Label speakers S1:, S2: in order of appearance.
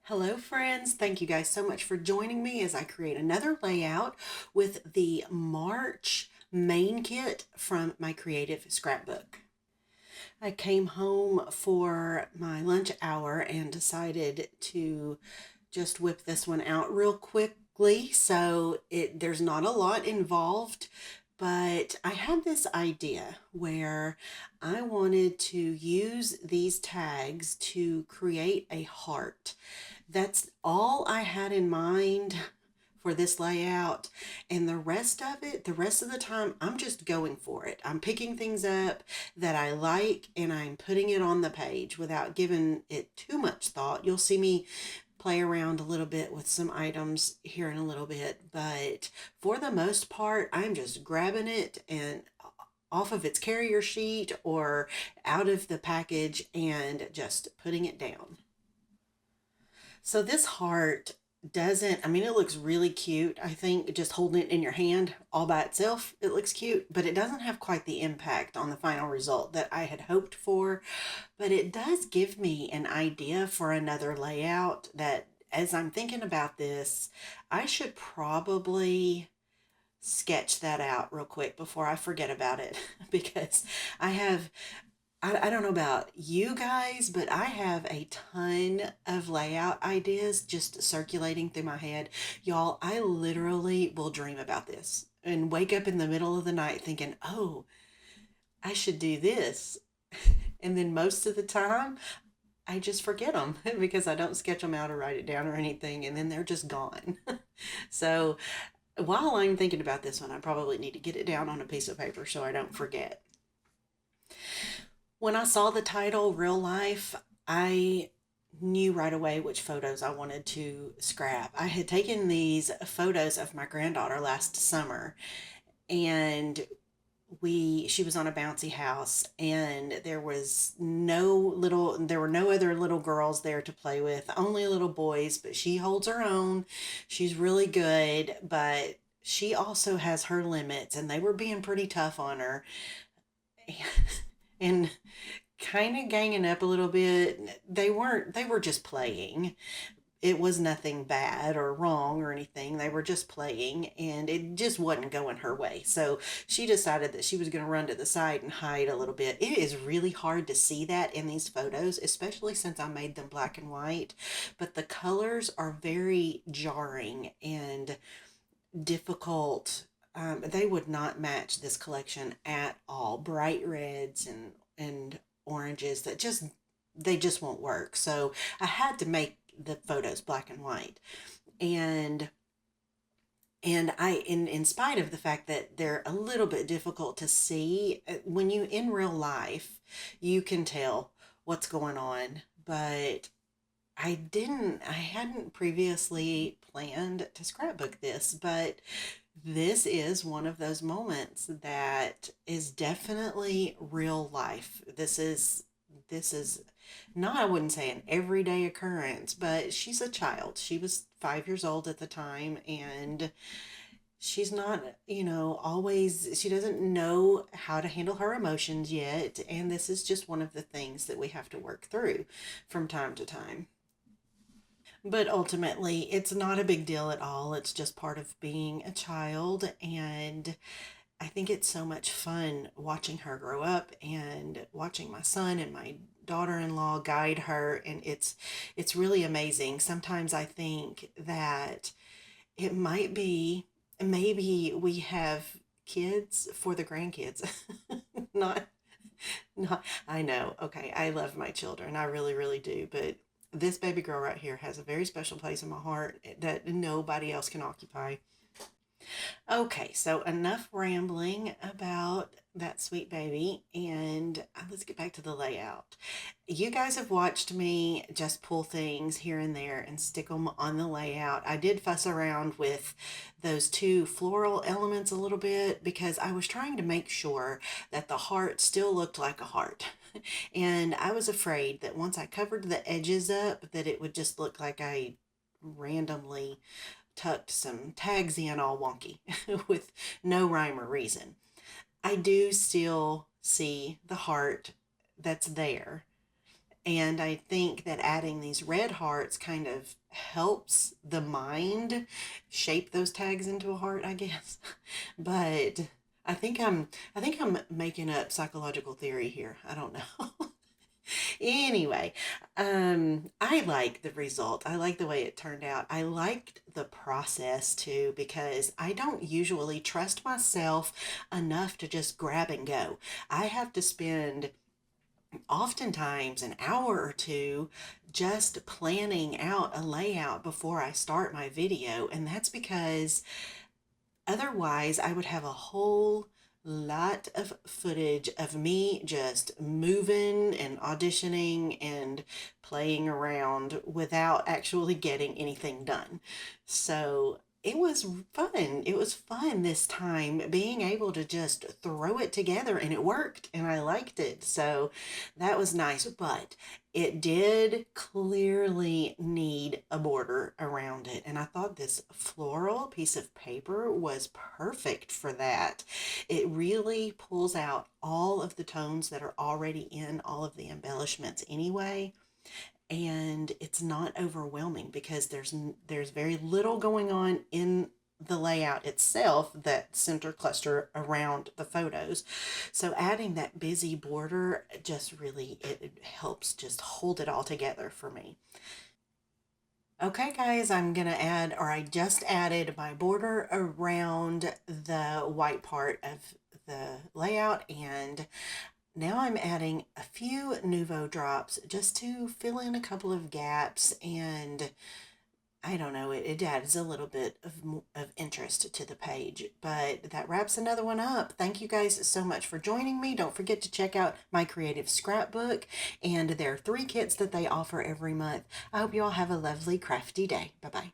S1: Hello friends, thank you guys so much for joining me as I create another layout with the March main kit from my Creative Scrapbook. I came home for my lunch hour and decided to just whip this one out real quickly. So there's not a lot involved, but I had this idea where I wanted to use these tags to create a heart. That's all I had in mind for this layout, and the rest of it, the rest of the time, I'm just going for it. I'm picking things up that I like and I'm putting it on the page without giving it too much thought. You'll see me play around a little bit with some items here in a little bit, but for the most part, I'm just grabbing it and off of its carrier sheet or out of the package and just putting it down. So this heart doesn't, I mean, it looks really cute. I think just holding it in your hand all by itself, it looks cute, but it doesn't have quite the impact on the final result that I had hoped for. But it does give me an idea for another layout that as I'm thinking about this, I should probably sketch that out real quick before I forget about it because I have I don't know about you guys, but I have a ton of layout ideas just circulating through my head. Y'all, I literally will dream about this and wake up in the middle of the night thinking, oh, I should do this. And then most of the time, I just forget them because I don't sketch them out or write it down or anything, and then they're just gone. So while I'm thinking about this one, I probably need to get it down on a piece of paper so I don't forget. When I saw the title Real Life, I knew right away which photos I wanted to scrap. I had taken these photos of my granddaughter last summer, and she was on a bouncy house, and there were no other little girls there to play with, only little boys, but she holds her own. She's really good, but she also has her limits, and they were being pretty tough on her. And kind of ganging up a little bit. They were just playing. It was nothing bad or wrong or anything. They were just playing and it just wasn't going her way. So she decided that she was going to run to the side and hide a little bit. It is really hard to see that in these photos, especially since I made them black and white. But the colors are very jarring and difficult. They would not match this collection at all. Bright reds and oranges that they just won't work. So I had to make the photos black and white. And in spite of the fact that they're a little bit difficult to see, when you in real life, you can tell what's going on. But I hadn't previously planned to scrapbook this, but this is one of those moments that is definitely real life. This is not, I wouldn't say an everyday occurrence, but she's a child. She was 5 years old at the time, and she's not, always, she doesn't know how to handle her emotions yet. And this is just one of the things that we have to work through from time to time. But ultimately, it's not a big deal at all. It's just part of being a child. And I think it's so much fun watching her grow up and watching my son and my daughter-in-law guide her. And it's really amazing. Sometimes I think that it might be maybe we have kids for the grandkids. not not I know. Okay, I love my children. I really, really do. But this baby girl right here has a very special place in my heart that nobody else can occupy. Okay, so enough rambling about that sweet baby, and let's get back to the layout. You guys have watched me just pull things here and there and stick them on the layout. I did fuss around with those two floral elements a little bit because I was trying to make sure that the heart still looked like a heart. And I was afraid that once I covered the edges up that it would just look like I randomly tucked some tags in all wonky with no rhyme or reason. I do still see the heart that's there. And I think that adding these red hearts kind of helps the mind shape those tags into a heart, I guess. But I think I'm making up psychological theory here. I don't know. Anyway, I like the result. I like the way it turned out. I liked the process too because I don't usually trust myself enough to just grab and go. I have to spend oftentimes an hour or two just planning out a layout before I start my video, and that's because otherwise, I would have a whole lot of footage of me just moving and auditioning and playing around without actually getting anything done. So it was fun. It was fun this time being able to just throw it together, and it worked and I liked it. So that was nice. But it did clearly need a border around it, and I thought this floral piece of paper was perfect for that. It really pulls out all of the tones that are already in all of the embellishments anyway, and it's not overwhelming because there's very little going on in the layout itself, that center cluster around the photos. So adding that busy border just really, it helps just hold it all together for me. Okay, guys, I'm gonna add, or I just added my border around the white part of the layout, and now I'm adding a few Nuvo drops just to fill in a couple of gaps, and I don't know, it adds a little bit of interest to the page. But that wraps another one up. Thank you guys so much for joining me. Don't forget to check out my Creative Scrapbook, and there are 3 kits that they offer every month. I hope you all have a lovely crafty day. Bye-bye.